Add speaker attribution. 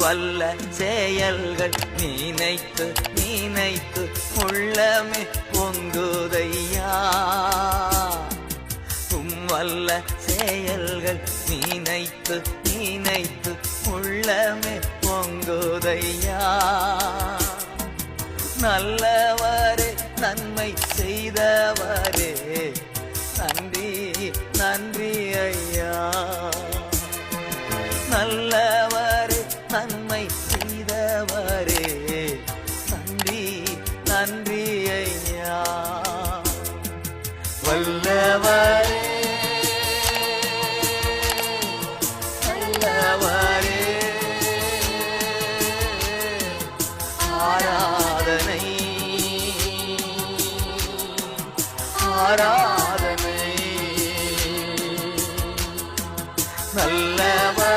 Speaker 1: வல்ல செயல்கள் நினைத்து நினைத்து உள்ளமே பொங்குதையா வல்ல செயல்கள் நினைத்து நினைத்து உள்ளமே பொங்குதையா நல்லவரே நன்மை செய்தவரே நன்றி நன்றி ஐயா நல்லவரே நன்மை செய்தவரே நன்றி நன்றி ஐயா வல்லவரே வல்லவரே ஆராதனை ஆராதனை நல்லவர்